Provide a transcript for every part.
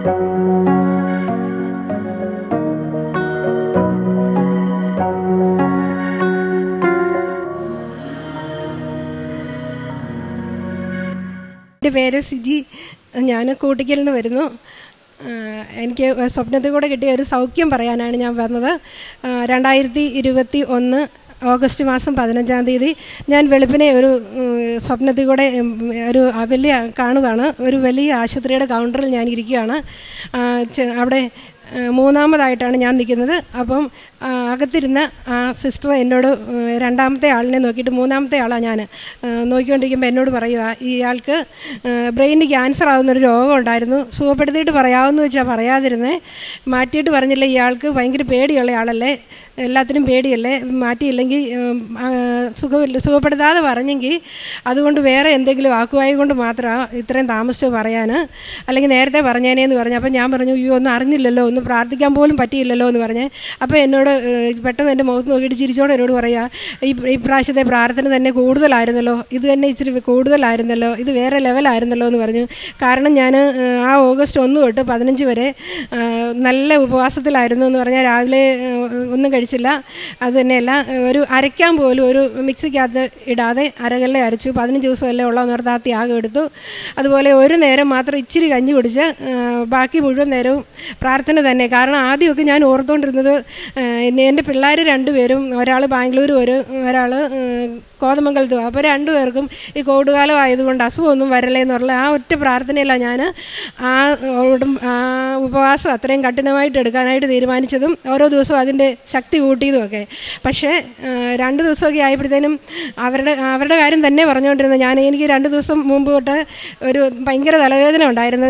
എൻ്റെ പേര് സിജി. ഞാൻ കൂട്ടിക്കൽ നിന്ന് വരുന്നു. എനിക്ക് സ്വപ്നത്തിൽ കൂടെ കിട്ടിയ ഒരു സൗഖ്യം പറയാനാണ് ഞാൻ വന്നത്. 2021 ഓഗസ്റ്റ് മാസം 15-ാം തീയതി ഞാൻ വെളുപ്പിനെ ഒരു സ്വപ്നത്തിൽ കൂടെ ഒരു കാണുകയാണ്. ഒരു വലിയ ആശുപത്രിയുടെ കൗണ്ടറിൽ ഞാൻ ഇരിക്കുകയാണ്. അവിടെ മൂന്നാമതായിട്ടാണ് ഞാൻ നിൽക്കുന്നത്. അപ്പം അകത്തിരുന്ന ആ സിസ്റ്റർ എന്നോട് രണ്ടാമത്തെ ആളിനെ നോക്കിയിട്ട് മൂന്നാമത്തെ ആളാണ് ഞാൻ നോക്കിക്കൊണ്ടിരിക്കുമ്പോൾ എന്നോട് പറയുക, ഇയാൾക്ക് ബ്രെയിനിന് ക്യാൻസർ ആകുന്നൊരു രോഗം ഉണ്ടായിരുന്നു, സുഖപ്പെടുത്തിയിട്ട് പറയാമെന്ന് വെച്ചാൽ പറയാതിരുന്നേ, മാറ്റിയിട്ട് പറഞ്ഞില്ല, ഇയാൾക്ക് ഭയങ്കര പേടിയുള്ള ആളല്ലേ, എല്ലാത്തിനും പേടിയല്ലേ, മാറ്റിയില്ലെങ്കിൽ സുഖപ്പെടുത്താതെ പറഞ്ഞെങ്കിൽ അതുകൊണ്ട് വേറെ എന്തെങ്കിലും ആക്കുവായി കൊണ്ട് മാത്രമാണ് ഇത്രയും താമസിച്ച് പറയാൻ, അല്ലെങ്കിൽ നേരത്തെ പറഞ്ഞേനേന്ന് പറഞ്ഞു. അപ്പം ഞാൻ പറഞ്ഞു, അയ്യോ ഒന്നും അറിഞ്ഞില്ലല്ലോ, ഒന്ന് പ്രാർത്ഥിക്കാൻ പോലും പറ്റിയില്ലല്ലോ എന്ന് പറഞ്ഞ്. അപ്പോൾ എന്നോട് പെട്ടെന്ന് എൻ്റെ മുഖത്ത് നോക്കിയിട്ട് ചിരിച്ചോടെ എന്നോട് പറയുക, ഈ പ്രാവശ്യത്തെ പ്രാർത്ഥന തന്നെ കൂടുതലായിരുന്നല്ലോ, ഇത് തന്നെ ഇച്ചിരി കൂടുതലായിരുന്നല്ലോ, ഇത് വേറെ ലെവലായിരുന്നല്ലോ എന്ന് പറഞ്ഞു. കാരണം ഞാൻ ആ ഓഗസ്റ്റ് 1 തൊട്ട് 15 വരെ നല്ല ഉപവാസത്തിലായിരുന്നു എന്ന് പറഞ്ഞാൽ രാവിലെ ഒന്നും കഴിച്ചില്ല. അത് തന്നെയല്ല, ഒരു അരയ്ക്കാൻ പോലും ഒരു മിക്സിക്കകത്ത് ഇടാതെ അരകല്ലെ അരച്ചു. 15 ദിവസമല്ലേ ഉള്ളതെന്ന് പറഞ്ഞാൽ ആ ത്യാഗം എടുത്തു. അതുപോലെ ഒരു നേരം മാത്രം ഇച്ചിരി കഞ്ഞി കുടിച്ച് ബാക്കി മുഴുവൻ നേരവും പ്രാർത്ഥന തന്നെ. കാരണം ആദ്യമൊക്കെ ഞാൻ ഓർത്തുകൊണ്ടിരുന്നത് എൻ്റെ പിള്ളേർ 2 പേരും, ഒരാൾ ബാംഗ്ലൂർ വരും, ഒരാൾ കോതമംഗലത്തും. അപ്പോൾ 2 പേർക്കും ഈ കോവിഡ് കാലം ആയതുകൊണ്ട് അസുഖമൊന്നും വരല്ലേ എന്നുള്ള ആ ഒറ്റ പ്രാർത്ഥനയില്ല ഞാൻ ആ ഉപവാസം അത്രയും കഠിനമായിട്ട് എടുക്കാനായിട്ട് തീരുമാനിച്ചതും ഓരോ ദിവസവും അതിൻ്റെ ശക്തി കൂട്ടിയതുമൊക്കെ. പക്ഷേ 2 ദിവസമൊക്കെ ആയപ്പോഴത്തേനും അവരുടെ കാര്യം തന്നെ പറഞ്ഞുകൊണ്ടിരുന്നത്. എനിക്ക് 2 ദിവസം മുമ്പ് തൊട്ട് ഒരു ഭയങ്കര തലവേദന ഉണ്ടായിരുന്നു.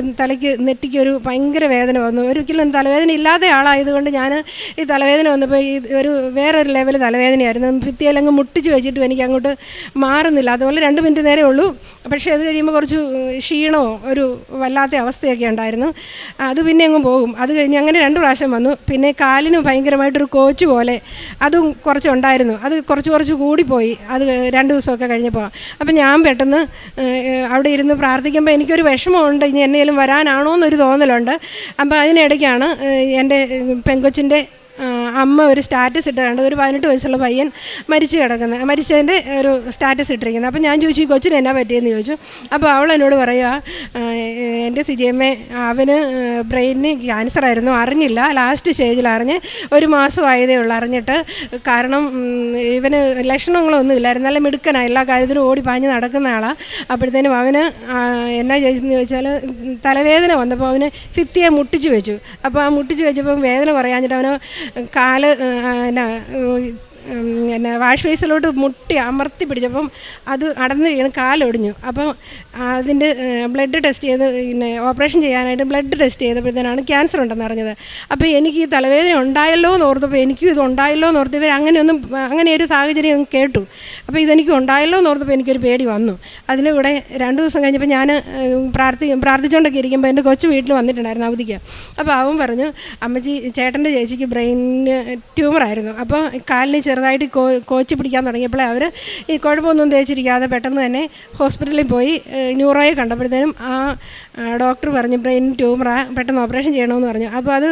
നെറ്റിക്കൊരു ഭയങ്കര വേദന വന്നു. ഒരിക്കലും തലവേദന ഇല്ലാത്ത ആളായതുകൊണ്ട് ഞാൻ ഈ തലവേദന വന്നപ്പോൾ ഈ വേറൊരു ലെവൽ തലവേദനയായിരുന്നു. ഭിത്തിയിലങ്ങ് മുട്ടിച്ച് വെച്ചിട്ടും എനിക്ക് അങ്ങോട്ട് മാറുന്നില്ല. അതുപോലെ 2 മിനിറ്റ് നേരെ ഉള്ളൂ. പക്ഷേ അത് കഴിയുമ്പോൾ കുറച്ച് ക്ഷീണമോ ഒരു വല്ലാത്ത അവസ്ഥയൊക്കെ ഉണ്ടായിരുന്നു. അത് പിന്നെ അങ്ങ് പോകും. അത് കഴിഞ്ഞ് അങ്ങനെ 2 പ്രാവശ്യം വന്നു. പിന്നെ കാലിന് ഭയങ്കരമായിട്ടൊരു കോച്ച് പോലെ അതും കുറച്ചുണ്ടായിരുന്നു. അത് കുറച്ച് കൂടിപ്പോയി അത് 2 ദിവസമൊക്കെ കഴിഞ്ഞപ്പോൾ. അപ്പം ഞാൻ പെട്ടെന്ന് അവിടെ ഇരുന്ന് പ്രാർത്ഥിക്കുമ്പോൾ എനിക്കൊരു വിഷമമുണ്ട്, ഇനി എന്നേലും വരാനാണോ എന്നൊരു തോന്നലുണ്ട്. അപ്പോൾ അതിനിടയ്ക്കാണ് എൻ്റെ പെങ്കൊച്ചിൻ്റെ അമ്മ ഒരു സ്റ്റാറ്റസ് ഇട്ടിട്ടുണ്ട്, ഒരു 18 വയസ്സുള്ള പയ്യൻ മരിച്ചതിൻ്റെ ഒരു സ്റ്റാറ്റസ് ഇട്ടിരിക്കുന്നത്. അപ്പോൾ ഞാൻ ചോദിച്ചു, ഈ കൊച്ചിന് എന്നാ പറ്റിയെന്ന് ചോദിച്ചു. അപ്പോൾ അവൾ എന്നോട് പറയുക, എൻ്റെ സിജിയമ്മേ, അവന് ബ്രെയിനിന് ക്യാൻസർ ആയിരുന്നു, അറിഞ്ഞില്ല, ലാസ്റ്റ് സ്റ്റേജിൽ അറിഞ്ഞ് 1 മാസമായതേ ഉള്ളൂ അറിഞ്ഞിട്ട്. കാരണം ഇവന് ലക്ഷണങ്ങളൊന്നും ഇല്ലായിരുന്നു, നല്ല മിടുക്കനാണ്, എല്ലാ കാര്യത്തിലും ഓടി പാഞ്ഞ് നടക്കുന്ന ആളാണ്. അപ്പോഴത്തേനും അവന് എന്നാ ചോദിച്ചെന്ന് ചോദിച്ചാൽ തലവേദന വന്നപ്പോൾ അവന് ഭിത്തിയെ മുട്ടിച്ച് വെച്ചു. അപ്പോൾ ആ മുട്ടിച്ച് വെച്ചപ്പം വേദന കുറയാഞ്ഞിട്ട് അവന് കാല് വാഷ് ബേസിലോട്ട് മുട്ടി അമർത്തി പിടിച്ചപ്പം അത് അടന്ന് വീണ് കാലൊടിഞ്ഞു. അപ്പം അതിൻ്റെ ബ്ലഡ് ടെസ്റ്റ് ചെയ്ത് ഓപ്പറേഷൻ ചെയ്യാനായിട്ട് ബ്ലഡ് ടെസ്റ്റ് ചെയ്തപ്പോഴത്തേനാണ് ക്യാൻസർ ഉണ്ടെന്ന് അറിഞ്ഞത്. അപ്പോൾ എനിക്ക് ഈ തലവേദന ഉണ്ടായല്ലോ എന്ന് ഓർത്തപ്പോൾ എനിക്കും ഇത് ഉണ്ടായല്ലോ എന്ന് ഓർത്ത് അങ്ങനെ ഒരു സാഹചര്യം കേട്ടു. അപ്പോൾ ഇതെനിക്ക് ഉണ്ടായല്ലോ എന്ന് ഓർത്തപ്പോൾ എനിക്കൊരു പേടി വന്നു. അതിലൂടെ 2 ദിവസം കഴിഞ്ഞപ്പോൾ ഞാൻ പ്രാർത്ഥിച്ചുകൊണ്ടൊക്കെ ഇരിക്കുമ്പോൾ എൻ്റെ കൊച്ചു വീട്ടിൽ വന്നിട്ടുണ്ടായിരുന്നു അവധിക്ക്. അപ്പോൾ അവൻ പറഞ്ഞു, അമ്മച്ചി, ചേട്ടൻ്റെ ചേച്ചിക്ക് ബ്രെയിനിന് ട്യൂമറായിരുന്നു. അപ്പോൾ കാലിന് ചെറുതായിട്ട് കോച്ച് പിടിക്കാൻ തുടങ്ങിയപ്പോഴേ അവർ ഈ കുഴപ്പമൊന്നും തേച്ചിരിക്കാതെ പെട്ടെന്ന് തന്നെ ഹോസ്പിറ്റലിൽ പോയി ന്യൂറോയെ കണ്ടപ്പോഴത്തേനും ആ ഡോക്ടർ പറഞ്ഞു ബ്രെയിൻ ട്യൂമറാണ്, പെട്ടെന്ന് ഓപ്പറേഷൻ ചെയ്യണമെന്ന് പറഞ്ഞു. അപ്പോൾ അത്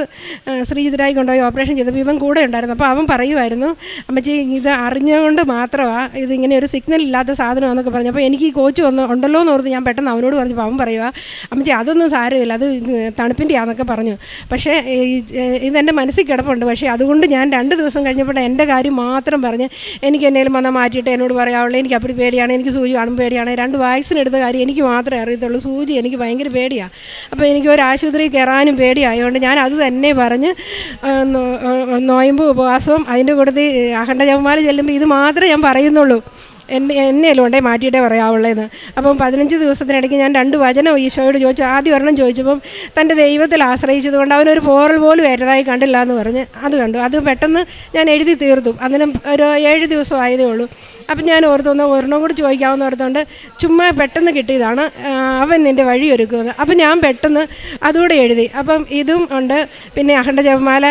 ശ്രീജിത്തിനായി കൊണ്ടുപോയി ഓപ്പറേഷൻ ചെയ്തപ്പോൾ ഇവൻ കൂടെ ഉണ്ടായിരുന്നു. അപ്പോൾ അവൻ പറയുമായിരുന്നു, അമ്മച്ചി ഇത് അറിഞ്ഞുകൊണ്ട് മാത്രമാണ് ഇതിങ്ങനെ ഒരു സിഗ്നൽ ഇല്ലാത്ത സാധനമാണെന്നൊക്കെ പറഞ്ഞു. അപ്പോൾ എനിക്ക് ഈ കോച്ച് ഉണ്ടല്ലോ എന്ന് ഓർത്ത് ഞാൻ പെട്ടെന്ന് അവനോട് പറഞ്ഞപ്പോൾ അവൻ പറയുക, അമ്മച്ചി അതൊന്നും സാരമില്ല, അത് തണുപ്പിൻ്റെ ആണെന്നൊക്കെ പറഞ്ഞു. പക്ഷേ ഇതെൻ്റെ മനസ്സിൽ കിടപ്പുണ്ട്. പക്ഷേ അതുകൊണ്ട് ഞാൻ 2 ദിവസം കഴിഞ്ഞപ്പോൾ എൻ്റെ കാര്യം മാത്രം പറഞ്ഞ് എനിക്ക് എന്നേലും വന്നാൽ മാറ്റിയിട്ട് എന്നോട് പറയാവുള്ളൂ, എനിക്ക് അപ്പടി പേടിയാണ്, എനിക്ക് സൂചി കാണുമ്പോൾ പേടിയാണ്, 2 വാക്സിൻ എടുത്ത കാര്യം എനിക്ക് മാത്രമേ അറിയത്തുള്ളൂ, സൂചി എനിക്ക് ഭയങ്കര പേടിയാണ്. അപ്പോൾ എനിക്ക് ഒരു ആശുപത്രിയിൽ കയറാനും പേടിയായതുകൊണ്ട് ഞാൻ അത് തന്നെ പറഞ്ഞ് നോയമ്പ് ഉപവാസവും അതിൻ്റെ കൂട്ടത്തിൽ അഖണ്ഡ ജപമാല ചെല്ലുമ്പോൾ ഇത് മാത്രമേ ഞാൻ പറയുന്നുള്ളൂ, എന്നെയല്ലോ ഉണ്ടേ മാറ്റിയിട്ടേ പറയാവുള്ളതെന്ന്. അപ്പം 15 ദിവസത്തിനിടയ്ക്ക് ഞാൻ 2 വചനം ഈശോയോട് ചോദിച്ചു. ആദ്യം ഒരെണ്ണം ചോദിച്ചപ്പം തൻ്റെ ദൈവത്തിൽ ആശ്രയിച്ചത് കൊണ്ട് അവനൊരു പോറൽ പോലും ഏറ്റതായി കണ്ടില്ല എന്ന് പറഞ്ഞ് അത് കണ്ടു. അത് പെട്ടെന്ന് ഞാൻ എഴുതി തീർത്തു. അതിനും ഒരു 7 ദിവസം ആയതേ ഉള്ളൂ. അപ്പം ഞാൻ ഓർത്തൊന്ന് ഒരെണ്ണം കൂടി ചോദിക്കാമെന്ന് ഓർത്തുകൊണ്ട് ചുമ്മാ പെട്ടെന്ന് കിട്ടിയതാണ്, അവൻ നിൻ്റെ വഴി ഒരുക്കുമെന്ന്. അപ്പം ഞാൻ പെട്ടെന്ന് അതുകൂടെ എഴുതി. അപ്പം ഇതും ഉണ്ട്. പിന്നെ അഖണ്ഡ ജപമാല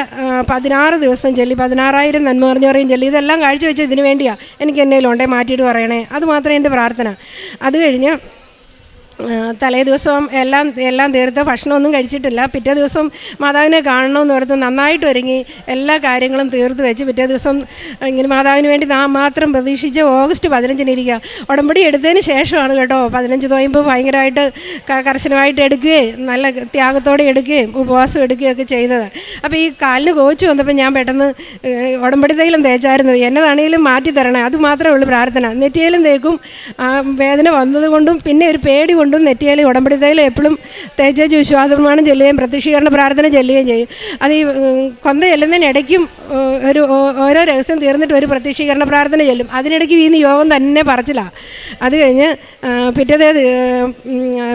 16 ദിവസം ചൊല്ലി 16,000 നന്മ പറഞ്ഞവരെയും ചൊല്ലി. ഇതെല്ലാം കാഴ്ചവെച്ച് ഇതിന് വേണ്ടിയാണ് എനിക്ക് എന്നേലും ഉണ്ടേ മാറ്റിയിട്ട് പറയണേ. അത് മാത്രമേ എൻ്റെ പ്രാർത്ഥന. അത് കഴിഞ്ഞ് തലേ ദിവസം എല്ലാം തീർത്ത് ഭക്ഷണമൊന്നും കഴിച്ചിട്ടില്ല. പിറ്റേ ദിവസം മാതാവിനെ കാണണമെന്ന് ഓർത്ത് നന്നായിട്ട് ഒരുങ്ങി എല്ലാ കാര്യങ്ങളും തീർത്ത് വെച്ച് പിറ്റേ ദിവസം ഇങ്ങനെ മാതാവിന് വേണ്ടി മാത്രം പ്രതീക്ഷിച്ച് ഓഗസ്റ്റ് 15 ഇരിക്കുക. ഉടമ്പടി എടുത്തതിന് ശേഷമാണ് കേട്ടോ 15 തോയുമ്പോൾ ഭയങ്കരമായിട്ട് കർശനമായിട്ട് എടുക്കുകയും നല്ല ത്യാഗത്തോടെ എടുക്കുകയും ഉപവാസം എടുക്കുകയൊക്കെ ചെയ്തത്. അപ്പോൾ ഈ കാലിന് കോച്ച് വന്നപ്പോൾ ഞാൻ പെട്ടെന്ന് ഉടമ്പടി തൈലം തേച്ചായിരുന്നു. എന്നതാണെങ്കിലും മാറ്റി തരണേ, അത് മാത്രമേ ഉള്ളൂ പ്രാർത്ഥന. നെറ്റിയിലും തേക്കും. വേദന വന്നതുകൊണ്ടും പിന്നെ ഒരു പേടി കൊണ്ടും നെറ്റിയിൽ ഉടമ്പടി തൈലം എപ്പോഴും തേച്ചേച്ച് വിശ്വാസ പ്രമാണം ചെല്ലുകയും പ്രത്യക്ഷീകരണ പ്രാർത്ഥന ചെല്ലുകയും ചെയ്യും. അത് ഈ കൊന്ത ചെല്ലുന്നതിനിടയ്ക്കും ഓരോ രഹസ്യം തീർന്നിട്ട് ഒരു പ്രത്യക്ഷീകരണ പ്രാർത്ഥന ചെല്ലും. അതിനിടയ്ക്ക് വീന്ന് യോഗം തന്നെ പറച്ചിലാണ്. അത് കഴിഞ്ഞ്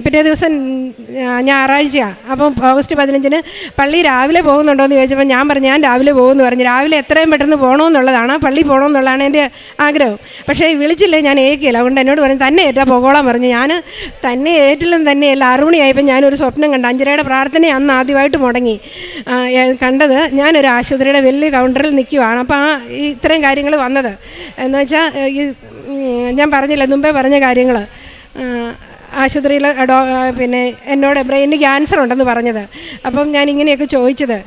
പിറ്റേ ദിവസം ഞായറാഴ്ചയാണ്. അപ്പം ഓഗസ്റ്റ് 15 പള്ളി രാവിലെ പോകുന്നുണ്ടോ എന്ന് ചോദിച്ചപ്പോൾ ഞാൻ പറഞ്ഞു ഞാൻ രാവിലെ പോകുമെന്ന് പറഞ്ഞു. രാവിലെ എത്രയും പെട്ടെന്ന് പോകണമെന്നുള്ളതാണ്, പള്ളി പോകണമെന്നുള്ളതാണ് എൻ്റെ ആഗ്രഹം. പക്ഷേ വിളിച്ചില്ലേ ഞാൻ ഏക്കില്ല. അതുകൊണ്ട് എന്നോട് പറഞ്ഞു തന്നെ ഏറ്റാ പോകോളാൻ പറഞ്ഞു. ഞാൻ തന്നെ ഏറ്റില്ലെന്ന് തന്നെയല്ല. 6 മണിയായപ്പോൾ ഞാനൊരു സ്വപ്നം കണ്ടു. 5:30 പ്രാർത്ഥന അന്ന് ആദ്യമായിട്ട് മുടങ്ങി കണ്ടത്. ഞാനൊരു ആശുപത്രിയുടെ വലിയ കൗണ്ടറിൽ നിൽക്കുവാണ്. അപ്പോൾ ഇത്രയും കാര്യങ്ങൾ വന്നത് എന്ന് വെച്ചാൽ ഈ ഞാൻ പറഞ്ഞില്ല മുമ്പേ പറഞ്ഞ കാര്യങ്ങൾ. ആശുപത്രിയിൽ പിന്നെ എന്നോട് ബ്രെയിനിന് ക്യാൻസർ ഉണ്ടെന്ന് പറഞ്ഞത്. അപ്പം ഞാൻ ഇങ്ങനെയൊക്കെ ചോദിച്ചത്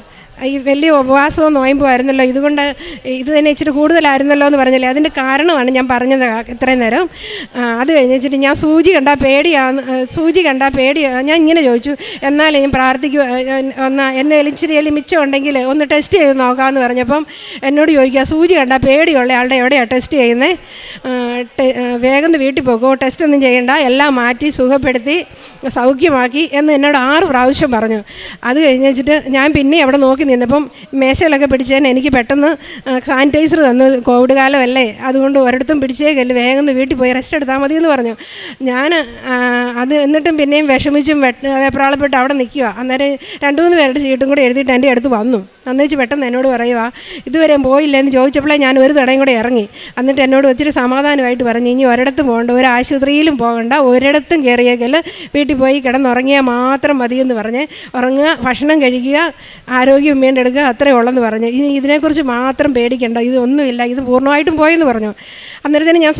ഈ വലിയ ഉപവാസവും നോയമ്പും ആയിരുന്നല്ലോ, ഇതുകൊണ്ട് ഇത് തന്നെ ഇച്ചിരി കൂടുതലായിരുന്നല്ലോ എന്ന് പറഞ്ഞില്ലേ. അതിൻ്റെ കാരണമാണ് ഞാൻ പറഞ്ഞത് ഇത്രയും നേരം. അത് കഴിഞ്ഞിട്ട് ഞാൻ സൂചി കണ്ടാൽ പേടിയാണ്. ഞാൻ ഇങ്ങനെ ചോദിച്ചു, എന്നാലും ഞാൻ പ്രാർത്ഥിക്കുക എന്നേലും ഇച്ചിരി മിച്ചം ഉണ്ടെങ്കിൽ ഒന്ന് ടെസ്റ്റ് ചെയ്ത് നോക്കാമെന്ന് പറഞ്ഞപ്പം എന്നോട് ചോദിക്കുക സൂചി കണ്ടാൽ പേടിയുള്ള ആളുടെ എവിടെയാണ് ടെസ്റ്റ് ചെയ്യുന്നത്, വേഗം വീട്ടിൽ പോകുമോ, ടെസ്റ്റ് ഒന്നും ചെയ്യണ്ട, എല്ലാം മാറ്റി സുഖപ്പെടുത്തി സൗഖ്യമാക്കി എന്ന് എന്നോട് 6 പ്രാവശ്യം പറഞ്ഞു. അത് കഴിഞ്ഞിട്ട് ഞാൻ പിന്നെ അവിടെ നോക്കി നിന്നപ്പം മേശയിലൊക്കെ പിടിച്ചതിന് എനിക്ക് പെട്ടെന്ന് സാനിറ്റൈസർ തന്നു. കോവിഡ് കാലമല്ലേ, അതുകൊണ്ട് ഒരിടത്തും പിടിച്ചേക്കല്ല, വേഗം വീട്ടിൽ പോയി റെസ്റ്റ് എടുത്താൽ മതി എന്ന് പറഞ്ഞു. ഞാൻ അത് എന്നിട്ടും പിന്നെയും വിഷമിച്ചും വെപ്രാളപ്പെട്ട് അവിടെ നിൽക്കുക. അന്നേരം 2-3 പേരുടെ ചീട്ടും കൂടെ എഴുതിയിട്ട് എൻ്റെ അടുത്ത് വന്നു. അന്നേച്ച് പെട്ടെന്ന് എന്നോട് പറയുക ഇതുവരെ പോയില്ല എന്ന് ചോദിച്ചപ്പോഴേ ഞാൻ ഒരു തടയും കൂടെ ഇറങ്ങി. എന്നിട്ട് എന്നോട് ഒത്തിരി സമാധാനമായിട്ട് പറഞ്ഞു ഇനി ഒരിടത്തും പോകണ്ട, ഒരു ആശുപത്രിയിലും പോകണ്ട, ഒരിടത്തും കയറിയേക്കല്ല, വീട്ടിൽ പോയി കിടന്നുറങ്ങിയാൽ മാത്രം മതിയെന്ന് പറഞ്ഞ് ഉറങ്ങുക, ഭക്ഷണം കഴിക്കുക, ആരോഗ്യം വീണ്ടെടുക്കുക, അത്രയേ ഉള്ളെന്ന് പറഞ്ഞു. ഇനി ഇതിനെക്കുറിച്ച് മാത്രം പേടിക്കേണ്ട, ഇതൊന്നുമില്ല, ഇത് പൂർണ്ണമായിട്ടും പോയെന്ന് പറഞ്ഞു. അന്നേരത്തിന് ഞാൻ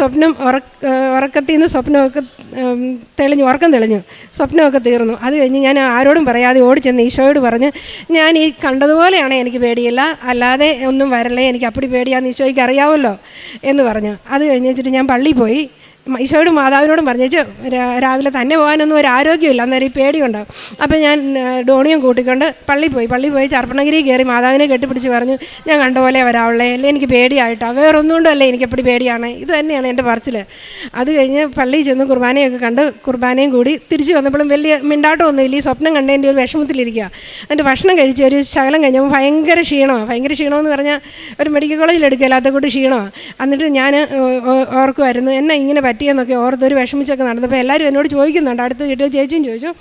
ഉറക്കത്തിൽ നിന്ന് സ്വപ്നമൊക്കെ ഉറക്കം തെളിഞ്ഞു, സ്വപ്നമൊക്കെ തീർന്നു. അത് കഴിഞ്ഞ് ഞാൻ ആരോടും പറയാതെ ഓടിച്ചെന്ന് ഈശോയോട് പറഞ്ഞു ഞാൻ ഈ കണ്ടതുപോലെയാണ്, എനിക്ക് പേടിയില്ല, അല്ലാതെ ഒന്നും വരല്ലേ, എനിക്ക് അപ്പടി പേടിയാന്ന് ഈശോയ്ക്ക് അറിയാമല്ലോ എന്ന് പറഞ്ഞു. അത് കഴിഞ്ഞിട്ട് ഞാൻ പള്ളിയിൽ പോയി ഈശോയോടും മാതാവിനോടും പറഞ്ഞേച്ച് രാവിലെ തന്നെ പോകാനൊന്നും ഒരു ആരോഗ്യമില്ല, അന്നേരം ഈ പേടിയുണ്ടാവും. അപ്പം ഞാൻ ഡോണിയും കൂട്ടിക്കൊണ്ട് പള്ളിയിൽ പോയി ചർപ്പണഗിരി കയറി മാതാവിനെ കെട്ടിപ്പിടിച്ച് പറഞ്ഞു ഞാൻ കണ്ട പോലെ വരാവുള്ളേ, അല്ലേ എനിക്ക് പേടിയായിട്ടാണ്, വേറൊന്നും കൊണ്ടല്ലേ എനിക്കെപ്പടി പേടിയാണ്, ഇത് തന്നെയാണ് എൻ്റെ പറച്ചിൽ. അത് കഴിഞ്ഞ് പള്ളിയിൽ ചെന്ന് കുർബാനയൊക്കെ കണ്ട് കുർബാനയും കൂടി തിരിച്ച് വന്നപ്പോഴും വലിയ മിണ്ടാട്ടമൊന്നുമില്ല, ഈ സ്വപ്നം കണ്ടതിൻ്റെ ഒരു വിഷമത്തിലിരിക്കുക. അതിൻ്റെ ഭക്ഷണം കഴിച്ച് ഒരു ശകലം കഴിഞ്ഞപ്പോൾ ഭയങ്കര ക്ഷീണമെന്ന് പറഞ്ഞാൽ ഒരു മെഡിക്കൽ കോളേജിൽ എടുക്കില്ലാത്ത കൂട്ട് ക്ഷീണമാണ്. എന്നിട്ട് ഞാൻ ഓർക്കുമായിരുന്നു എന്നെ ഇങ്ങനെ പറ്റിയെന്നൊക്കെ ഓർത്തൊരു വിഷമിച്ചൊക്കെ നടന്നപ്പോൾ എല്ലാവരും എന്നോട് ചോദിക്കുന്നുണ്ട്, അടുത്ത വീട്ടിൽ ചേച്ചിയും ചോദിച്ചു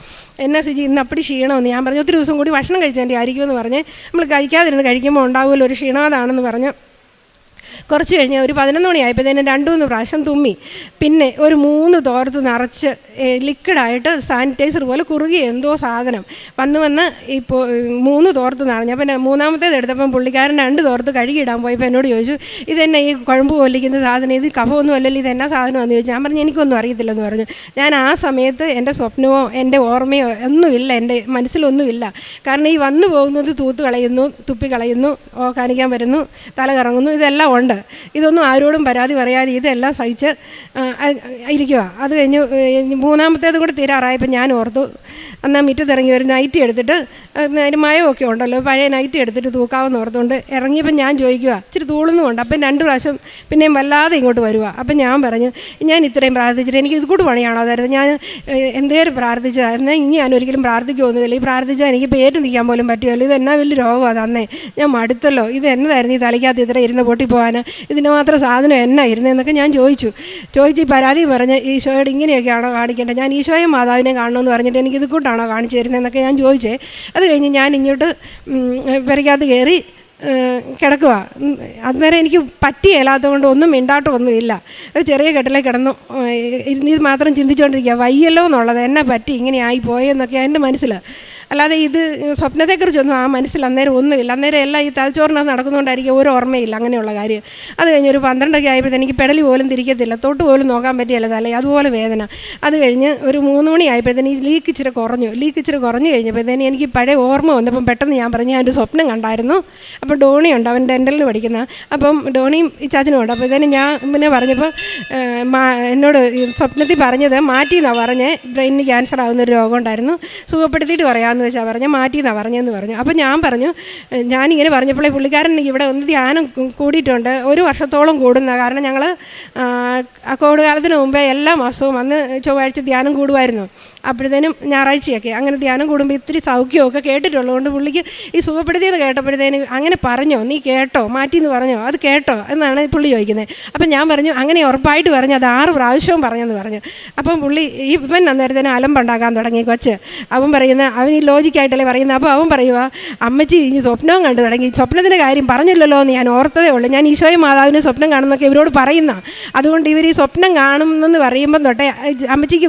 എന്നാ സിജി ഇന്ന് അപ്പടി ക്ഷീണമെന്ന്. ഞാൻ പറഞ്ഞു ഒത്തിരി ദിവസം കൂടി ഭക്ഷണം കഴിച്ചതിൻ്റെ ആയിരിക്കുമെന്ന് പറഞ്ഞ് നമ്മൾ കഴിക്കാതിരുന്ന് കഴിക്കുമ്പോൾ ഉണ്ടാവുമല്ലോ ഒരു ക്ഷീണതാണെന്ന് പറഞ്ഞു. കുറച്ച് കഴിഞ്ഞ് ഒരു 11 മണിയായപ്പോഴത്തേനും 2-3 പ്രാവശ്യം തുമ്മി. പിന്നെ ഒരു 3 തോർത്ത് നിറച്ച് ലിക്വിഡായിട്ട് സാനിറ്റൈസർ പോലെ കുറുകി എന്തോ സാധനം വന്ന് ഇപ്പോൾ 3 തോർത്ത് നിറഞ്ഞു. അപ്പം 3-ാമത്തേത് എടുത്തപ്പം പുള്ളിക്കാരൻ 2 തോർത്ത് കഴുകിയിടാൻ പോയപ്പോൾ എന്നോട് ചോദിച്ചു ഇതെന്നെ ഈ കുഴമ്പ് കൊല്ലിക്കുന്ന സാധനം, ഇത് കഫമൊന്നും അല്ലല്ലോ, ഇതെന്നാ സാധനമാണെന്ന് ചോദിച്ചു. ഞാൻ പറഞ്ഞു എനിക്കൊന്നും അറിയത്തില്ലെന്ന് പറഞ്ഞു. ഞാൻ ആ സമയത്ത് എൻ്റെ സ്വപ്നമോ എൻ്റെ ഓർമ്മയോ ഒന്നുമില്ല, എൻ്റെ മനസ്സിലൊന്നുമില്ല. കാരണം ഈ വന്നു പോകുന്നത് തൂത്ത് കളയുന്നു, തുപ്പി കളയുന്നു, കാണിക്കാൻ വരുന്നു, തല കറങ്ങുന്നു, ഇതെല്ലാം ഉണ്ട്. ഇതൊന്നും ആരോടും പരാതി പറയാതെ ഇതെല്ലാം സഹിച്ച് ഇരിക്കുക. അത് കഴിഞ്ഞ് 3-ാമത്തേതും കൂടെ തീരാറായപ്പോൾ ഞാൻ ഓർത്തു എന്നാൽ മുറ്റത്തിറങ്ങി ഒരു നൈറ്റി എടുത്തിട്ട് അതിന് മയമൊക്കെ ഉണ്ടല്ലോ, പഴയ നൈറ്റി എടുത്തിട്ട് തൂക്കാമെന്ന് ഓർത്തുകൊണ്ട് ഇറങ്ങിയപ്പോൾ ഞാൻ ചോദിക്കുക ഇച്ചിരി തൂളുന്നുമുണ്ട്. അപ്പം 2 പ്രാവശ്യം പിന്നെയും വല്ലാതെ ഇങ്ങോട്ട് വരിക. അപ്പം ഞാൻ പറഞ്ഞു ഞാൻ ഇത്രയും പ്രാർത്ഥിച്ചിട്ട് എനിക്ക് ഇത് കൂട്ട് പണിയാണോ അതായിരുന്നു, ഞാൻ എന്തേലും പ്രാർത്ഥിച്ചതായിരുന്നു, ഇനി ഞാൻ ഒരിക്കലും പ്രാർത്ഥിക്കുമൊന്നുമില്ല, ഈ പ്രാർത്ഥിച്ചാൽ എനിക്ക് പേര് നിൽക്കാൻ പോലും പറ്റുമല്ലോ, ഇത് എന്നാ വലിയ രോഗമാണ് തന്നെ, ഞാൻ മടുത്തല്ലോ, ഇത് എന്നതായിരുന്നു ഈ തലയ്ക്കകത്ത് ഇത്ര ഇരുന്ന് പൊട്ടിപ്പോകാൻ, ഇതിന് മാത്രം സാധനം എന്നാ ഇരുന്നതെന്നൊക്കെ ഞാൻ ചോദിച്ചു ഈ പരാതി പറഞ്ഞ് ഈശോയോട് ഇങ്ങനെയൊക്കെയാണോ കാണിക്കേണ്ടത്, ഞാൻ ഈശോയും മാതാവിനെ കാണണമെന്ന് പറഞ്ഞിട്ട് എനിക്ക് ഇത് കൂട്ടാണോ കാണിച്ചു തരുന്നതെന്നൊക്കെ ഞാൻ ചോദിച്ചേ. അത് കഴിഞ്ഞ് ഞാൻ ഇങ്ങോട്ട് പെരയ്ക്കകത്ത് കയറി കിടക്കുക. അന്നേരം എനിക്ക് പറ്റിയല്ലാത്തത് കൊണ്ട് ഒന്നും മിണ്ടാട്ടമൊന്നുമില്ല, ഒരു ചെറിയ കെട്ടിലേക്ക് കിടന്നു ഇത് മാത്രം ചിന്തിച്ചുകൊണ്ടിരിക്കുക, വയ്യല്ലോ എന്നുള്ളത്, എന്നെ പറ്റി ഇങ്ങനെ ആയി പോയെന്നൊക്കെ എൻ്റെ മനസ്സിൽ. അല്ലാതെ ഇത് സ്വപ്നത്തെക്കുറിച്ചൊന്നും ആ മനസ്സിൽ അന്നേരം ഒന്നുമില്ല. അന്നേരം എല്ലാം ഈ തലച്ചോറിനകത്ത് നടക്കുന്നതുകൊണ്ടായിരിക്കും ഒരു ഓർമ്മയില്ല അങ്ങനെയുള്ള കാര്യം. അത് കഴിഞ്ഞ് ഒരു 12 ആയപ്പോഴത്തേക്ക് എനിക്ക് പെടലി പോലും തിരിക്കത്തില്ല, തൊട്ട് പോലും നോക്കാൻ പറ്റിയല്ല തലേ, അതുപോലെ വേദന. അത് കഴിഞ്ഞ് ഒരു 3 മണി ആയപ്പോഴത്തേന് ഈ ലീക്ക് ഇച്ചിരി കുറഞ്ഞു കഴിഞ്ഞപ്പോഴത്തേന് എനിക്ക് പഴയ ഓർമ്മ വന്നപ്പം പെട്ടെന്ന് ഞാൻ പറഞ്ഞു ഞാനൊരു സ്വപ്നം കണ്ടായിരുന്നു. അപ്പോൾ ഡോണിയുണ്ട്, അവൻ ഡെൻ്റലിന് പഠിക്കുന്ന, അപ്പം ഡോണിയും ഈ ചാച്ചനും ഉണ്ട്. അപ്പോഴത്തേനും ഞാൻ പിന്നെ പറഞ്ഞപ്പോൾ എന്നോട് സ്വപ്നത്തിൽ പറഞ്ഞത് മാറ്റിയെന്നാണ് പറഞ്ഞത്, ബ്രെയിനിന് ക്യാൻസർ ആകുന്നൊരു രോഗം ഉണ്ടായിരുന്നു, സുഖപ്പെടുത്തിയിട്ട് പറയാമെന്ന് വെച്ചാൽ പറഞ്ഞ് മാറ്റിയെന്നാണ് പറഞ്ഞതെന്ന് പറഞ്ഞു. അപ്പോൾ ഞാൻ പറഞ്ഞു, ഞാനിങ്ങനെ പറഞ്ഞപ്പോഴേ പുള്ളിക്കാരൻ ഇവിടെ ഒന്ന് ധ്യാനം കൂടിയിട്ടുണ്ട്, 1 വർഷത്തോളം കൂടുന്ന, കാരണം ഞങ്ങൾ കോവിഡ് കാലത്തിന് മുമ്പേ എല്ലാ മാസവും അന്ന് ചൊവ്വാഴ്ച ധ്യാനം കൂടുമായിരുന്നു. അപ്പോഴത്തേനും ഞായറാഴ്ചയൊക്കെ അങ്ങനെ ധ്യാനം കൂടുമ്പോൾ ഇത്തിരി സൗഖ്യമൊക്കെ കേട്ടിട്ടുള്ളതുകൊണ്ട് പുള്ളിക്ക് ഈ സുഖപ്പെടുത്തിയത് കേട്ടപ്പോഴത്തേന് അങ്ങനെ പറഞ്ഞോ, നീ കേട്ടോ, മാറ്റിയെന്ന് പറഞ്ഞോ, അത് കേട്ടോ എന്നാണ് പുള്ളി ചോദിക്കുന്നത്. അപ്പം ഞാൻ പറഞ്ഞു അങ്ങനെ ഉറപ്പായിട്ട് പറഞ്ഞു, അത് 6 പ്രാവശ്യവും പറഞ്ഞെന്ന് പറഞ്ഞു. അപ്പം പുള്ളി ഇവൻ അന്നേരത്തേന് അലമ്പുണ്ടാക്കാൻ തുടങ്ങി കൊച്ച്. അവൻ പറയുന്ന, അവൻ ഈ ലോജിക്കായിട്ടല്ലേ പറയുന്നത്. അപ്പോൾ അവൻ പറയുക, അമ്മച്ചി ഇനി സ്വപ്നവും കണ്ടു തുടങ്ങി, സ്വപ്നത്തിൻ്റെ കാര്യം പറഞ്ഞില്ലല്ലോ എന്ന് ഞാൻ ഓർത്തതേ ഉള്ളൂ, ഞാൻ ഈശോയും മാതാവിന് സ്വപ്നം കാണുന്നൊക്കെ ഇവരോട് പറയുന്ന, അതുകൊണ്ട് ഇവർ ഈ സ്വപ്നം കാണുമെന്ന് പറയുമ്പം തൊട്ടേ അമ്മച്ചിക്ക്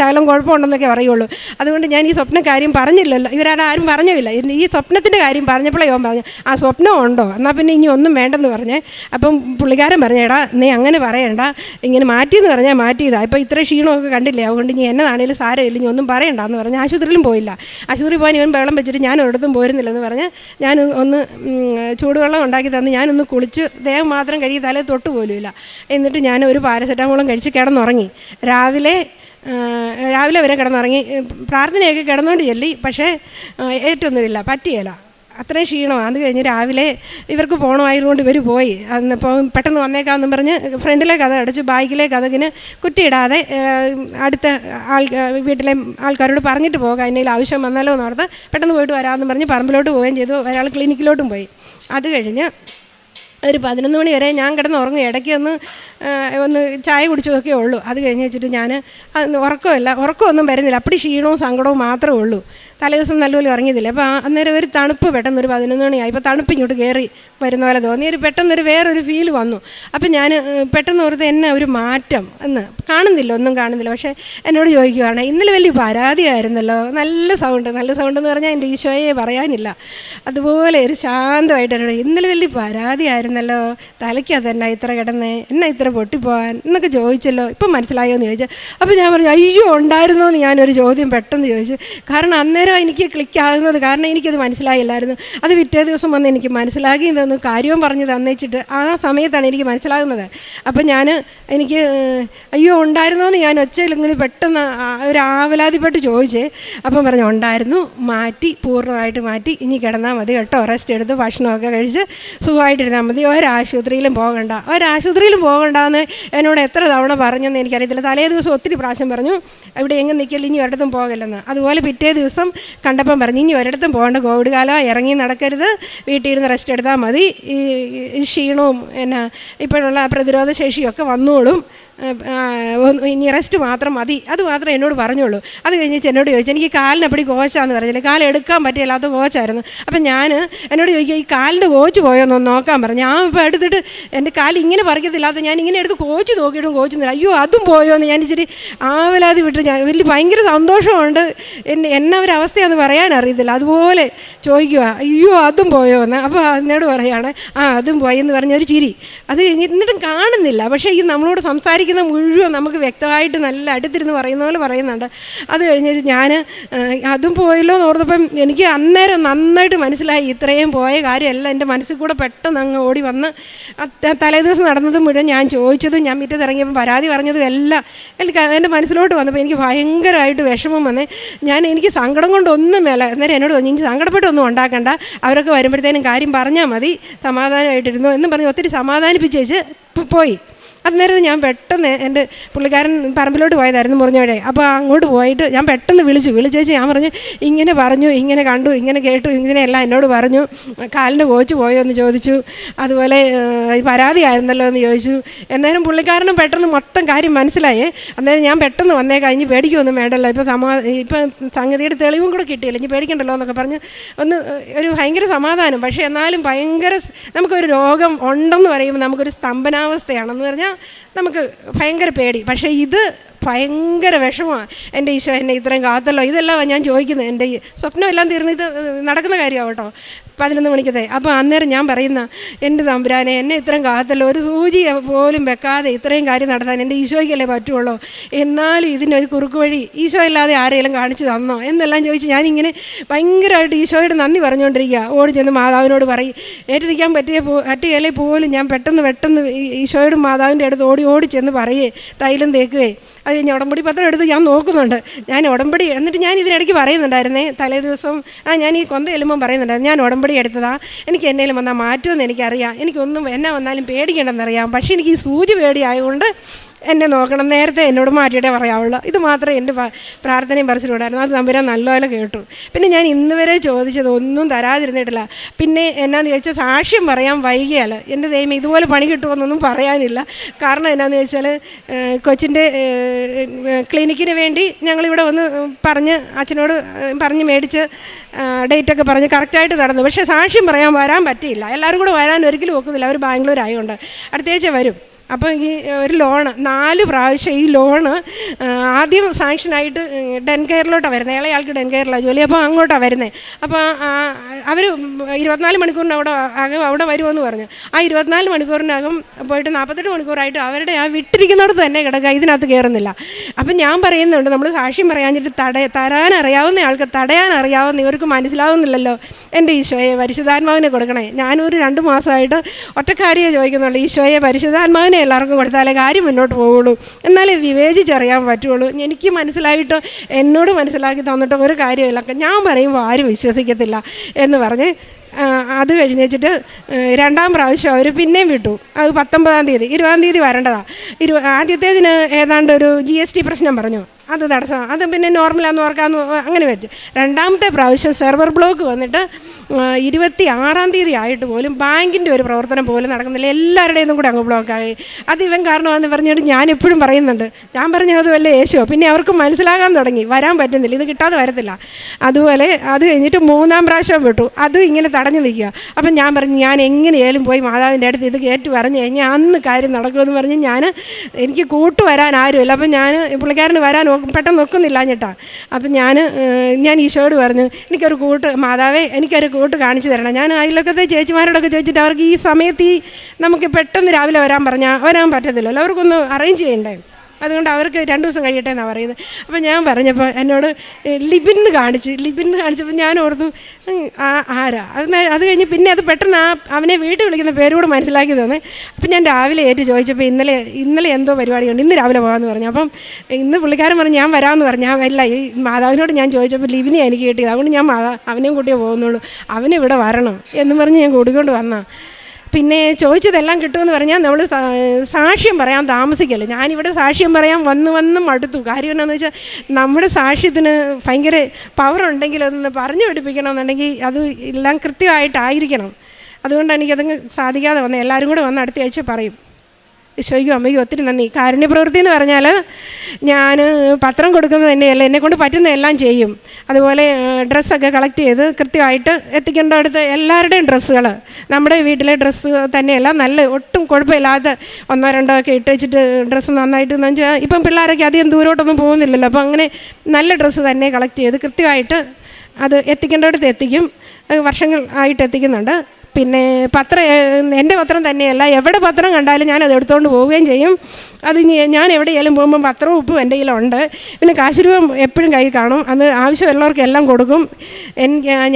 ശകലം കുഴപ്പമുണ്ടെന്നൊക്കെ പറയുള്ളൂ, അതുകൊണ്ട് ഞാൻ ഈ സ്വപ്ന കാര്യം പറഞ്ഞില്ലല്ലോ, ഇവരാരും പറഞ്ഞില്ല. ഈ സ്വപ്നത്തിൻ്റെ കാര്യം പറഞ്ഞപ്പോഴേ അവൻ പറഞ്ഞു ആ സ്വപ്നം ഉണ്ടോ, എന്നാൽ പിന്നെ ഇനി ഒന്നും വേണ്ടെന്ന് പറഞ്ഞേ. അപ്പം പുള്ളിക്കാരൻ പറഞ്ഞേടാ നീ അങ്ങനെ പറയണ്ട, ഇങ്ങനെ മാറ്റിയെന്ന് പറഞ്ഞാൽ മാറ്റിയതാണ്, ഇപ്പോൾ ഇത്ര ക്ഷീണമൊക്കെ കണ്ടില്ലേ, അതുകൊണ്ട് ഇനി എന്നതാണേലും സാരമില്ല, ഇനി ഒന്നും പറയണ്ടെന്ന് പറഞ്ഞ് ആശുപത്രിയിലും പോയില്ല. ആശുപത്രി പോകാൻ ഇവൻ വെള്ളം വെച്ചിട്ട് ഞാൻ ഒരിടത്തും പോരുന്നില്ലെന്ന് പറഞ്ഞ് ഞാൻ ഒന്ന് ചൂടുവെള്ളം ഉണ്ടാക്കി തന്ന് ഞാനൊന്ന് കുളിച്ച് ദേഹം മാത്രം കഴുകി തലേ തൊട്ട് പോലുമില്ല. എന്നിട്ട് ഞാൻ ഒരു പാരസെറ്റാമോളും കഴിച്ച് കിടന്നുറങ്ങി. രാവിലെ വരെ കിടന്നുറങ്ങി, പ്രാർത്ഥനയൊക്കെ കിടന്നുകൊണ്ട് ചെല്ലി, പക്ഷേ ഏറ്റൊന്നുമില്ല, പറ്റിയല്ല, അത്രയും ക്ഷീണമാണ്. അത് കഴിഞ്ഞ് രാവിലെ ഇവർക്ക് പോകണമായതുകൊണ്ട് ഇവർ പോയി. അന്നിപ്പോൾ പെട്ടെന്ന് വന്നേക്കാമെന്നും പറഞ്ഞ് ഫ്രണ്ടിലെ കഥ അടച്ച് ബാക്കിലെ കഥകിന് കുറ്റിയിടാതെ അടുത്ത വീട്ടിലെ ആൾക്കാരോട് പറഞ്ഞിട്ട് പോകാം, എന്തെങ്കിലും ആവശ്യം വന്നാലോ എന്ന് ഓർത്ത് പെട്ടെന്ന് പോയിട്ട് വരാമെന്ന് പറഞ്ഞ് പറമ്പിലോട്ട് പോവുകയും ചെയ്തു. ഒരാൾ ക്ലിനിക്കിലോട്ടും പോയി. അത് കഴിഞ്ഞ് ഒരു 11 മണി വരെ ഞാൻ കിടന്ന് ഉറങ്ങും, ഇടയ്ക്ക് ഒന്ന് ചായ കുടിച്ചതൊക്കെ ഉള്ളൂ. അത് കഴിഞ്ഞ് വെച്ചിട്ട് ഞാൻ ഉറക്കമൊന്നും വരുന്നില്ല, അപ്പടി ക്ഷീണവും സങ്കടവും മാത്രമേ ഉള്ളൂ. തലേദിവസം നല്ലപോലെ ഇറങ്ങിയതില്ല. അപ്പോൾ അന്നേരം ഒരു തണുപ്പ് പെട്ടെന്ന് ഒരു 11 മണിയായി, ഇപ്പോൾ തണുപ്പ് ഇങ്ങോട്ട് കയറി വരുന്ന പോലെ തോന്നി, പെട്ടെന്നൊരു വേറൊരു ഫീൽ വന്നു. അപ്പം ഞാൻ പെട്ടെന്ന് ഓർത്ത് എന്നെ ഒരു മാറ്റം എന്ന് ഒന്നും കാണുന്നില്ല. പക്ഷേ എന്നോട് ചോദിക്കുകയാണ്, ഇന്നലെ വലിയ പരാതിയായിരുന്നല്ലോ, നല്ല സൗണ്ട് എന്ന് പറഞ്ഞാൽ എൻ്റെ ഈശോയെ പറയാനില്ല, അതുപോലെ ഒരു ശാന്തമായിട്ട് എന്നോട് ഇന്നലെ വലിയ പരാതിയായിരുന്നല്ലോ, തലയ്ക്കതെന്നാ ഇത്ര കിടന്നേ, എന്നാ ഇത്ര പൊട്ടിപ്പോകാൻ എന്നൊക്കെ ചോദിച്ചല്ലോ, ഇപ്പം മനസ്സിലായോ എന്ന് ചോദിച്ചാൽ. അപ്പോൾ ഞാൻ പറഞ്ഞു അയ്യോ ഉണ്ടായിരുന്നോ എന്ന് ഞാനൊരു ചോദ്യം പെട്ടെന്ന് ചോദിച്ചു. കാരണം അന്നേരം എനിക്ക് ക്ലിക്കാകുന്നത്, കാരണം എനിക്കത് മനസ്സിലായില്ലായിരുന്നു. അത് പിറ്റേ ദിവസം വന്ന് എനിക്ക് മനസ്സിലാക്കി തന്നു, കാര്യവും പറഞ്ഞ് തന്നേച്ചിട്ട് ആ സമയത്താണ് എനിക്ക് മനസ്സിലാകുന്നത്. അപ്പം എനിക്ക് അയ്യോ ഉണ്ടായിരുന്നോ എന്ന് ഞാൻ ഒച്ചയിൽ ഇങ്ങനെ പെട്ടെന്ന് ഒരു ആവലാതിപ്പെട്ട് ചോദിച്ചേ. അപ്പം പറഞ്ഞു ഉണ്ടായിരുന്നു, പൂർണ്ണമായിട്ട് മാറ്റി, ഇനി കിടന്നാൽ മതി കേട്ടോ, റെസ്റ്റ് എടുത്ത് ഭക്ഷണമൊക്കെ കഴിച്ച് സുഖമായിട്ടിരുന്നാൽ മതി, ഒരാശുപത്രിയിലും പോകണ്ടെന്ന് എന്നോട് എത്ര തവണ പറഞ്ഞെന്ന് എനിക്കറിയത്തില്ല. തലേ ദിവസം ഒത്തിരി പ്രാവശ്യം പറഞ്ഞു ഇവിടെ എങ്ങും നിൽക്കില്ല, ഇനി ഒരിടത്തും പോകല്ലെന്ന്. അതുപോലെ പിറ്റേ ദിവസം കണ്ടപ്പം പറഞ്ഞു ഇനി ഒരിടത്തും പോകേണ്ട, കോവിഡ് കാലം, ഇറങ്ങി നടക്കരുത്, വീട്ടിൽ ഇരുന്ന് റെസ്റ്റ് എടുത്താൽ മതി, ഈ ക്ഷീണവും ഇപ്പോഴുള്ള പ്രതിരോധ ശേഷിയൊക്കെ വന്നോളും, ഇനി റെസ്റ്റ് മാത്രം മതി, അത് മാത്രമേ എന്നോട് പറഞ്ഞുള്ളൂ. അത് കഴിഞ്ഞ് എന്നോട് ചോദിച്ചു എനിക്ക് കാലിനെപ്പടി കോച്ചാന്ന് പറഞ്ഞില്ല, കാലെടുക്കാൻ പറ്റില്ലാത്ത കോച്ചായിരുന്നു. അപ്പം എന്നോട് ചോദിക്കുക ഈ കാലിൻ്റെ കോച്ച് പോയോന്നൊന്ന് നോക്കാൻ പറഞ്ഞു. ഞാൻ ഇപ്പോൾ എടുത്തിട്ട് എൻ്റെ കാല് ഇങ്ങനെ പറിക്കത്തില്ലാത്ത ഞാൻ ഇങ്ങനെ എടുത്ത് കോച്ച് നോക്കിയിട്ടും കോച്ചുന്നില്ല, അയ്യോ അതും പോയോന്ന് ഞാൻ ഇച്ചിരി ആവലാതി വിട്ട്, ഞാൻ ഭയങ്കര സന്തോഷമുണ്ട്, എന്നെ ഒരവസ്ഥയാണെന്ന് പറയാൻ അറിയത്തില്ല, അതുപോലെ ചോദിക്കുക അയ്യോ അതും പോയോന്ന്. അപ്പോൾ എന്നോട് പറയുകയാണ് അതും പോയെന്ന് പറഞ്ഞൊരു ചിരി. അത് എന്നിട്ടും കാണുന്നില്ല, പക്ഷേ ഈ നമ്മളോട് സംസാരിക്കുന്ന മുഴുവൻ നമുക്ക് വ്യക്തമായിട്ട് നല്ല അടുത്തിരുന്ന് പറയുന്ന പോലെ പറയുന്നുണ്ട്. അത് കഴിഞ്ഞ് ഞാൻ അതും പോയല്ലോ എന്ന് ഓർത്തപ്പം എനിക്ക് അന്നേരം നന്നായിട്ട് മനസ്സിലായി, ഇത്രയും പോയ കാര്യമല്ല എൻ്റെ മനസ്സിൽ കൂടെ പെട്ടെന്ന് അങ്ങ് ഓടി വന്ന് തലേദിവസം നടന്നതും മുഴുവൻ ഞാൻ ചോദിച്ചതും ഞാൻ മുറ്റത്തിറങ്ങിയപ്പോൾ പരാതി പറഞ്ഞതും എല്ലാം എൻ്റെ മനസ്സിലോട്ട് വന്നപ്പോൾ എനിക്ക് ഭയങ്കരമായിട്ട് വിഷമം വന്നേ. എനിക്ക് സങ്കടം കൊണ്ടൊന്നും മേല. അന്നേരം എന്നോട് തോന്നി ഇനി സങ്കടപ്പെട്ടൊന്നും ഉണ്ടാക്കണ്ട, അവരൊക്കെ വരുമ്പോഴത്തേനും കാര്യം പറഞ്ഞാൽ മതി, സമാധാനമായിട്ടിരുന്നു എന്നും പറഞ്ഞ് ഒത്തിരി സമാധാനിപ്പിച്ചേച്ച് പോയി. അന്നേരം ഞാൻ പെട്ടെന്ന് എൻ്റെ പുള്ളിക്കാരൻ പറമ്പിലോട്ട് പോയതായിരുന്നു മുറിഞ്ഞോടെ. അപ്പോൾ അങ്ങോട്ട് പോയിട്ട് ഞാൻ പെട്ടെന്ന് വിളിച്ചേച്ച് ഞാൻ പറഞ്ഞു ഇങ്ങനെ കണ്ടു, ഇങ്ങനെ കേട്ടു, ഇങ്ങനെയെല്ലാം എന്നോട് പറഞ്ഞു, കാലിൻ്റെ കോച്ച് പോയോ എന്ന് ചോദിച്ചു, അതുപോലെ പരാതിയായിരുന്നല്ലോ എന്ന് ചോദിച്ചു. എന്നാലും പുള്ളിക്കാരനും പെട്ടെന്ന് മൊത്തം കാര്യം മനസ്സിലായേ. അന്നേരം ഞാൻ പെട്ടെന്ന് വന്നേ കഴിഞ്ഞ് പേടിക്കൊന്നും വേണ്ടല്ലോ, ഇപ്പം സംഗതിയുടെ തെളിവും കൂടെ കിട്ടിയില്ല, ഇനി പേടിക്കണ്ടല്ലോ എന്നൊക്കെ പറഞ്ഞ് ഒരു ഭയങ്കര സമാധാനം. പക്ഷേ എന്നാലും നമുക്കൊരു രോഗം ഉണ്ടെന്ന് പറയുമ്പോൾ നമുക്കൊരു സ്തംഭനാവസ്ഥയാണെന്ന് പറഞ്ഞാൽ നമുക്ക് ഭയങ്കര പേടി. പക്ഷേ ഇത് ഭയങ്കര വിഷമമാണ്. എൻ്റെ ഈശോ എന്നെ ഇത്രയും കാത്തല്ലോ, ഇതെല്ലാം ഞാൻ ചോദിക്കുന്നത്. എൻ്റെ സ്വപ്നമെല്ലാം തീർന്ന് ഇത് നടക്കുന്ന കാര്യമാണ് കേട്ടോ, 11 മണിക്കത്തെ. അപ്പോൾ അന്നേരം ഞാൻ പറയുന്ന, എൻ്റെ തമ്പുരാനെ എന്നെ ഇത്രയും കാത്തല്ലോ, ഒരു സൂചി പോലും വെക്കാതെ ഇത്രയും കാര്യം നടത്താൻ എൻ്റെ ഈശോയ്ക്കല്ലേ പറ്റുള്ളൂ, എന്നാലും ഇതിനൊരു കുറുക്ക് വഴി ഈശോ ഇല്ലാതെ ആരെങ്കിലും കാണിച്ചു തന്നോ എന്നെല്ലാം ചോദിച്ച് ഞാനിങ്ങനെ ഭയങ്കരമായിട്ട് ഈശോയോട് നന്ദി പറഞ്ഞുകൊണ്ടിരിക്കുക. ഓടി ചെന്ന് മാതാവിനോട് പറയും, ഏറ്റെടുക്കാൻ പറ്റുകയില്ലേ പോലും ഞാൻ പെട്ടെന്ന് ഈശോയോടും മാതാവിൻ്റെ അടുത്ത് ഓടി ചെന്ന് പറയേ, തൈലം തേക്കുകയെ. അത് കഴിഞ്ഞ് ഉടമ്പടി പത്രം എടുത്ത് ഞാൻ നോക്കുന്നുണ്ട്. ഞാൻ ഉടമ്പടി എന്നിട്ട് ഞാൻ ഇതിനിടയ്ക്ക് പറയുന്നുണ്ടായിരുന്നേ, തലേ ദിവസം ഞാൻ ഈ കൊന്ത ചെല്ലുമ്പം പറയുന്നുണ്ടായിരുന്നു, ഞാൻ ഉടമ്പടി എടുത്തതാ, എനിക്ക് എന്നേലും വന്നാൽ മാറ്റുമെന്ന് എനിക്കറിയാം, എനിക്കൊന്നും എന്നെ വന്നാലും പേടിക്കേണ്ടെന്നറിയാം, പക്ഷേ എനിക്ക് ഈ സൂചി പേടിയായതുകൊണ്ട് എന്നെ നോക്കണം, നേരത്തെ എന്നോട് മാറ്റിയിട്ടേ പറയാവുള്ളൂ. ഇത് മാത്രമേ എൻ്റെ പ്രാർത്ഥനയും പറച്ചിലുണ്ടായിരുന്നു. അത് തമ്പുരാൻ നല്ലപോലെ കേട്ടു. പിന്നെ ഞാൻ ഇന്ന് വരെ ചോദിച്ചത് ഒന്നും തരാതിരുന്നിട്ടില്ല. പിന്നെ എന്നാന്ന് ചോദിച്ചാൽ സാക്ഷ്യം പറയാൻ വൈകിയാൽ എൻ്റെ ദൈവം ഇതുപോലെ പണി കിട്ടുമെന്നൊന്നും പറയാനില്ല. കാരണം എന്നാന്ന് ചോദിച്ചാൽ കൊച്ചിൻ്റെ ക്ലിനിക്കിന് വേണ്ടി ഞങ്ങളിവിടെ വന്ന് പറഞ്ഞ് അച്ഛനോട് പറഞ്ഞ് മേടിച്ച് ഡേറ്റൊക്കെ പറഞ്ഞ് കറക്റ്റായിട്ട് നടന്നു. പക്ഷേ സാക്ഷ്യം പറയാൻ വരാൻ പറ്റിയില്ല. എല്ലാവരും കൂടെ വരാൻ ഒരിക്കലും ഒക്കുന്നില്ല, അവർ ബാംഗ്ലൂർ ആയതുകൊണ്ട്. അടുത്തയാഴ്ച വരും. അപ്പോൾ ഈ ഒരു ലോണ് 4 പ്രാവശ്യം ഈ ലോണ് ആദ്യം സാങ്ഷനായിട്ട് ഡെൻകെയറിലോട്ടാണ് വരുന്നത്. ഇളയാൾക്ക് ഡെൻകെയറിലാണ് ജോലി, അപ്പോൾ അങ്ങോട്ടാണ് വരുന്നത്. അപ്പോൾ അവർ 24 മണിക്കൂറിന് അവിടെ വരുമെന്ന് പറഞ്ഞു. ആ 24 മണിക്കൂറിനകം പോയിട്ട് 48 മണിക്കൂറായിട്ട് അവരുടെ ആ വിട്ടിരിക്കുന്നിടത്ത് തന്നെ കിടക്കുക, ഇതിനകത്ത് കയറുന്നില്ല. അപ്പം ഞാൻ പറയുന്നുണ്ട്, നമ്മൾ സാക്ഷ്യം പറയാഞ്ഞിട്ട് തരാനറിയാവുന്ന ആൾക്ക് തടയാനറിയാവുന്ന ഇവർക്ക് മനസ്സിലാവുന്നില്ലല്ലോ. എൻ്റെ ഈശോയെ പരിശുദ്ധാത്മാവിനെ കൊടുക്കണേ. ഞാനൊരു 2 മാസമായിട്ട് ഒറ്റക്കാരിയെ ചോദിക്കുന്നുള്ളൂ, ഈശോയെ പരിശുദ്ധാത്മാവിനെ എല്ലാവർക്കും കൊടുത്താലേ കാര്യം മുന്നോട്ട് പോവുള്ളൂ, എന്നാലേ വിവേചിച്ചറിയാൻ പറ്റുള്ളൂ. എനിക്ക് മനസ്സിലായിട്ട് എന്നോട് മനസ്സിലാക്കി തന്നിട്ട് ഒരു കാര്യമില്ല, ഞാൻ പറയുമ്പോൾ ആരും വിശ്വസിക്കത്തില്ല എന്ന് പറഞ്ഞ് അത് കഴിഞ്ഞിട്ട് 2ാം പ്രാവശ്യം അവർ പിന്നെയും വിട്ടു. അത് 19-ാം തീയതി, 20-ാം തീയതി വരേണ്ടതാണ്. ആദ്യത്തേതിന് ഏതാണ്ട് ഒരു GST പ്രശ്നം പറഞ്ഞു, അത് തടസ്സം, അത് പിന്നെ നോർമലാന്ന് ഓർക്കാമെന്ന് അങ്ങനെ വെച്ചു. 2ാമത്തെ പ്രാവശ്യം സെർവർ ബ്ലോക്ക് വന്നിട്ട് 26-ാം തീയതി ആയിട്ട് പോലും ബാങ്കിൻ്റെ ഒരു പ്രവർത്തനം പോലും നടക്കുന്നില്ല, എല്ലാവരുടെയും കൂടെ അങ്ങ് ബ്ലോക്കായി. അത് ഇവൻ കാരണമാണെന്ന് പറഞ്ഞിട്ട് ഞാൻ എപ്പോഴും പറയുന്നുണ്ട്. ഞാൻ പറഞ്ഞത് വല്ല യേശുവോ, പിന്നെ അവർക്ക് മനസ്സിലാകാൻ തുടങ്ങി, വരാൻ പറ്റുന്നില്ല, ഇത് കിട്ടാതെ വരത്തില്ല. അതുപോലെ അത് കഴിഞ്ഞിട്ട് 3ാം പ്രാവശ്യം വിട്ടു, അതും ഇങ്ങനെ തടഞ്ഞു നിൽക്കുക. അപ്പം ഞാൻ പറഞ്ഞു, ഞാൻ എങ്ങനെയാലും പോയി മാതാവിൻ്റെ അടുത്ത് ഇത് കയറ്റി പറഞ്ഞു കഴിഞ്ഞാൽ അന്ന് കാര്യം നടക്കുമെന്ന് പറഞ്ഞ് എനിക്ക് കൂട്ട് വരാൻ ആരുമില്ല. അപ്പം ഞാൻ പുള്ളിക്കാരന് വരാൻ പെട്ടെന്ന് നോക്കുന്നില്ല എന്നിട്ടാ. അപ്പം ഞാൻ ഈശോയോട് പറഞ്ഞു, മാതാവേ എനിക്കൊരു കൂട്ട് കാണിച്ചു തരണം. ഞാൻ അയൽവക്കത്തെ ചേച്ചിമാരോടൊക്കെ ചോദിച്ചിട്ട് അവർക്ക് ഈ സമയത്ത് നമുക്ക് പെട്ടെന്ന് രാവിലെ വരാൻ പറ്റത്തില്ലല്ലോ, അവർക്കൊന്ന് അറേഞ്ച് ചെയ്യണ്ടേ, അതുകൊണ്ട് അവർക്ക് 2 ദിവസം കഴിയട്ടെ എന്നാണ് പറയുന്നത്. അപ്പോൾ ഞാൻ പറഞ്ഞപ്പോൾ എന്നോട് ലിബിന്ന് കാണിച്ചപ്പോൾ ഞാൻ ഓർത്തു ആരാ. അത് കഴിഞ്ഞ് പിന്നെ അത് പെട്ടെന്ന് അവനെ വീട്ടിൽ വിളിക്കുന്ന പേരോട് മനസ്സിലാക്കി തന്നെ. അപ്പം ഞാൻ രാവിലെ ചോദിച്ചപ്പോൾ ഇന്നലെ എന്തോ പരിപാടിയുണ്ട്, ഇന്ന് രാവിലെ പോകാമെന്ന് പറഞ്ഞു. അപ്പം ഇന്ന് പുള്ളിക്കാരൻ പറഞ്ഞു ഞാൻ വരാമെന്ന് പറഞ്ഞു. അല്ല, ഈ മാതാവിനോട് ഞാൻ ചോദിച്ചപ്പോൾ ലിബിനെ എനിക്ക് കിട്ടിയത്, അതുകൊണ്ട് ഞാൻ അവനെയും കൂട്ടിയേ പോകുന്നുള്ളൂ, അവനിവിടെ വരണം എന്ന് പറഞ്ഞ് ഞാൻ കൂടിക്കൊണ്ട് വന്നാൽ. പിന്നെ ചോദിച്ചതെല്ലാം കിട്ടുമെന്ന് പറഞ്ഞാൽ നമ്മൾ സാക്ഷ്യം പറയാൻ താമസിക്കല്ലോ. ഞാനിവിടെ സാക്ഷ്യം പറയാൻ വന്ന് മടുത്തു. കാര്യം എന്താണെന്ന് വെച്ചാൽ നമ്മുടെ സാക്ഷ്യത്തിന് ഭയങ്കര പവറുണ്ടെങ്കിൽ അതൊന്ന് പറഞ്ഞു പഠിപ്പിക്കണമെന്നുണ്ടെങ്കിൽ അത് എല്ലാം കൃത്യമായിട്ടായിരിക്കണം. അതുകൊണ്ടാണ് എനിക്കതങ്ങ് സാധിക്കാതെ വന്നത്. എല്ലാവരും കൂടെ വന്ന് അടുത്ത ആഴ്ച പറയും. ഈശോയ്ക്കും അമ്മയ്ക്കും ഒത്തിരി നന്ദി. കാരുണ്യപ്രവൃത്തി എന്ന് പറഞ്ഞാൽ ഞാൻ പത്രം കൊടുക്കുന്നത് തന്നെയല്ല, എന്നെക്കൊണ്ട് പറ്റുന്നതെല്ലാം ചെയ്യും. അതുപോലെ ഡ്രസ്സൊക്കെ കളക്ട് ചെയ്ത് കൃത്യമായിട്ട് എത്തിക്കേണ്ടടുത്ത് എല്ലാവരുടെയും ഡ്രസ്സുകൾ, നമ്മുടെ വീട്ടിലെ ഡ്രസ്സ് തന്നെയല്ല, നല്ല ഒട്ടും കുഴപ്പമില്ലാതെ 1-2 ഒക്കെ ഇട്ട് വെച്ചിട്ട് ഡ്രസ്സ് നന്നായിട്ട് എന്ന് വെച്ചാൽ ഇപ്പം പിള്ളേരൊക്കെ അധികം ദൂരോട്ടൊന്നും പോകുന്നില്ലല്ലോ. അപ്പോൾ അങ്ങനെ നല്ല ഡ്രസ്സ് തന്നെ കളക്ട് ചെയ്ത് കൃത്യമായിട്ട് അത് എത്തിക്കേണ്ടടുത്ത് എത്തിക്കും. വർഷങ്ങൾ ആയിട്ട് എത്തിക്കുന്നുണ്ട്. പിന്നെ എൻ്റെ പത്രം തന്നെയല്ല, എവിടെ പത്രം കണ്ടാലും ഞാനത് എടുത്തുകൊണ്ട് പോവുകയും ചെയ്യും. അത് ഞാൻ എവിടെയെങ്കിലും പോകുമ്പോൾ പത്രവും ഉപ്പും എൻ്റെ കയ്യിലുണ്ട്. പിന്നെ കാശുരൂപം എപ്പോഴും കയ്യിൽ കാണും, അത് ആവശ്യമുള്ളവർക്ക് എല്ലാം കൊടുക്കും.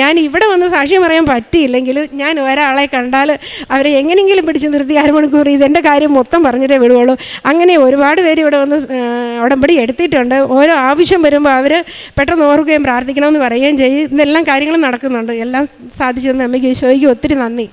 ഞാൻ ഇവിടെ വന്ന് സാക്ഷ്യം പറയാൻ പറ്റിയില്ലെങ്കിൽ ഞാൻ ഒരാളെ കണ്ടാൽ അവരെ എങ്ങനെയെങ്കിലും പിടിച്ച് നിർത്തി 1/2 മണിക്കൂർ ഇതെൻ്റെ കാര്യം മൊത്തം പറഞ്ഞിട്ടേ വിടുകയുള്ളൂ. അങ്ങനെ ഒരുപാട് പേര് ഇവിടെ വന്ന് ഉടമ്പടി എടുത്തിട്ടുണ്ട്. ഓരോ ആവശ്യം വരുമ്പോൾ അവർ പെട്ടെന്ന് ഓർക്കുകയും പ്രാർത്ഥിക്കണമെന്ന് പറയുകയും ചെയ്യും. ഇതെല്ലാം കാര്യങ്ങളും നടക്കുന്നുണ്ട്. എല്ലാം സാധിച്ചു തന്ന അമ്മയ്ക്ക് ഈശോയ്ക്ക് ഒത്തിരി നന്ദി.